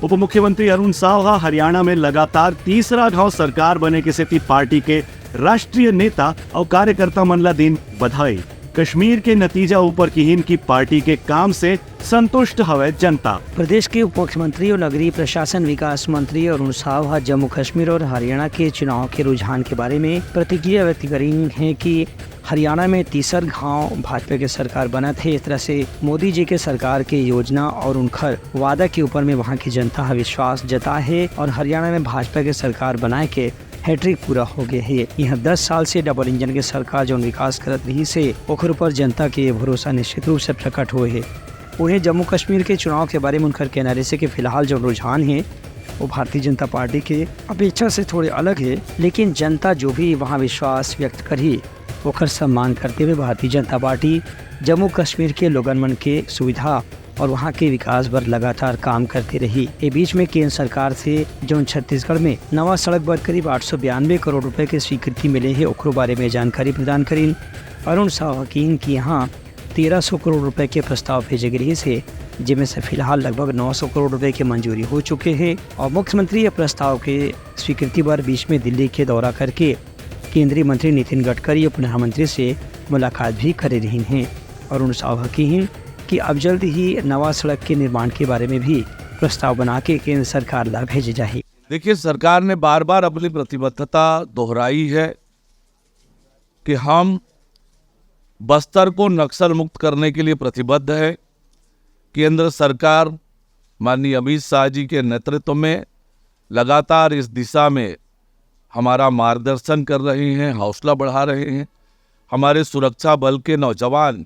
उप मुख्यमंत्री अरुण साव हरियाणा में लगातार तीसरा घाव सरकार बने किसी पार्टी के राष्ट्रीय नेता और कार्यकर्ता मनला दिन बधाई। कश्मीर के नतीजा ऊपर की की पार्टी के काम से संतुष्ट हवे जनता। प्रदेश के उप मुख्यमंत्री और नगरीय प्रशासन विकास मंत्री अरुण साव जम्मू कश्मीर और हरियाणा के चुनाव के रुझान के बारे में प्रतिक्रिया व्यक्त करी है कि हरियाणा में तीसर घाव भाजपा के सरकार बना थे। इस तरह से मोदी जी के सरकार के योजना और उनकर वादा के ऊपर में वहाँ की जनता विश्वास जता है और हरियाणा में भाजपा के सरकार बनाए के हैट्रिक पूरा हो गए है। यहाँ 10 साल से डबल इंजन के सरकार जो विकास करत रही से ओखर ऊपर जनता के भरोसा निश्चित रूप से प्रकट हुए है। उन्हें जम्मू कश्मीर के चुनाव के बारे में उनकर कहना रहे कि फिलहाल जो रुझान है वो भारतीय जनता पार्टी के अपेक्षा से थोड़े अलग है, लेकिन जनता जो भी वहाँ विश्वास व्यक्त करी ओखर सम्मान करते हुए भारतीय जनता पार्टी जम्मू कश्मीर के लोगन मन के सुविधा और वहाँ के विकास पर लगातार काम करती रही। ये बीच में केंद्र सरकार से जो छत्तीसगढ़ में नवा सड़क पर करीब 892 करोड़ रुपए की स्वीकृति मिले है ओकरो बारे में जानकारी प्रदान करी। अरुण साव की यहाँ 1300 करोड़ रुपए के प्रस्ताव भेजे गए से जिनमें से फिलहाल लगभग 900 करोड़ रुपए की मंजूरी हो चुके हैं और मुख्यमंत्री ये प्रस्ताव के स्वीकृति पर बीच में दिल्ली के दौरा करके केंद्रीय मंत्री नितिन गडकरी और प्रधानमंत्री से मुलाकात भी कर रही हैं। अरुण साव कि अब जल्द ही नवा सड़क के निर्माण के बारे में भी प्रस्ताव बना के केंद्र सरकार ला भेजे जाए। देखिए, सरकार ने बार बार अपनी प्रतिबद्धता दोहराई है कि हम बस्तर को नक्सल मुक्त करने के लिए प्रतिबद्ध है। केंद्र सरकार माननीय अमित शाह जी के नेतृत्व में लगातार इस दिशा में हमारा मार्गदर्शन कर रहे हैं, हौसला बढ़ा रहे हैं। हमारे सुरक्षा बल के नौजवान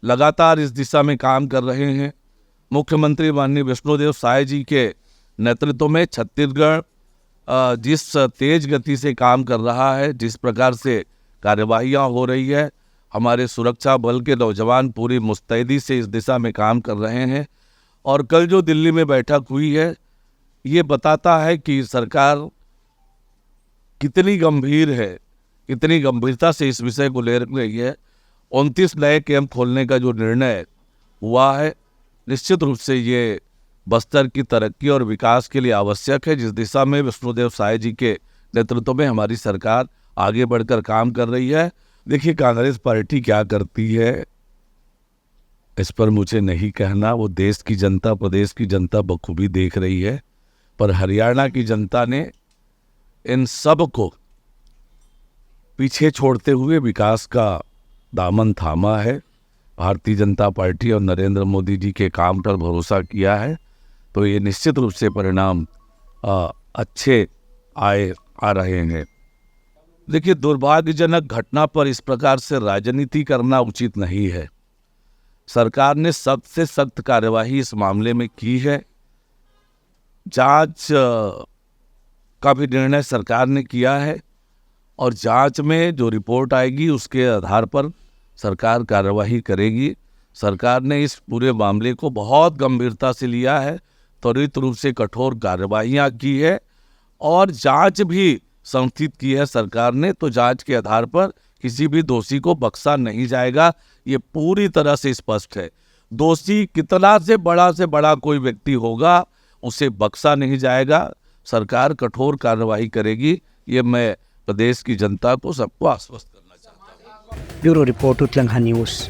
लगातार इस दिशा में काम कर रहे हैं। मुख्यमंत्री माननीय विष्णुदेव साय जी के नेतृत्व में छत्तीसगढ़ जिस तेज गति से काम कर रहा है, जिस प्रकार से कार्यवाहियाँ हो रही है, हमारे सुरक्षा बल के नौजवान पूरी मुस्तैदी से इस दिशा में काम कर रहे हैं। और कल जो दिल्ली में बैठक हुई है ये बताता है कि सरकार कितनी गंभीर है, कितनी गंभीरता से इस विषय को ले रही है। 29 नए कैंप खोलने का जो निर्णय हुआ है निश्चित रूप से ये बस्तर की तरक्की और विकास के लिए आवश्यक है, जिस दिशा में विष्णुदेव साय जी के नेतृत्व में हमारी सरकार आगे बढ़कर काम कर रही है। देखिए, कांग्रेस पार्टी क्या करती है इस पर मुझे नहीं कहना, वो देश की जनता, प्रदेश की जनता बखूबी देख रही है। पर हरियाणा की जनता ने इन सब को पीछे छोड़ते हुए विकास का दामन थामा है। भारतीय जनता पार्टी और नरेंद्र मोदी जी के काम पर भरोसा किया है, तो ये निश्चित रूप से परिणाम अच्छे आ रहे हैं। देखिए, दुर्भाग्यजनक घटना पर इस प्रकार से राजनीति करना उचित नहीं है। सरकार ने सख्त से सख्त कार्यवाही इस मामले में की है। जांच का भी निर्णय सरकार ने किया है और जांच में जो रिपोर्ट आएगी उसके आधार पर सरकार कार्यवाही करेगी। सरकार ने इस पूरे मामले को बहुत गंभीरता से लिया है, त्वरित रूप से कठोर कार्यवाहियाँ की है और जांच भी संस्थित की है सरकार ने। तो जांच के आधार पर किसी भी दोषी को बख्शा नहीं जाएगा, ये पूरी तरह से स्पष्ट है। दोषी कितना से बड़ा कोई व्यक्ति होगा उसे बख्शा नहीं जाएगा। सरकार कठोर कार्यवाही करेगी, ये मैं प्रदेश की जनता को सबको आश्वस्त करना चाहता हूँ। Bureau report Uttarakhand news.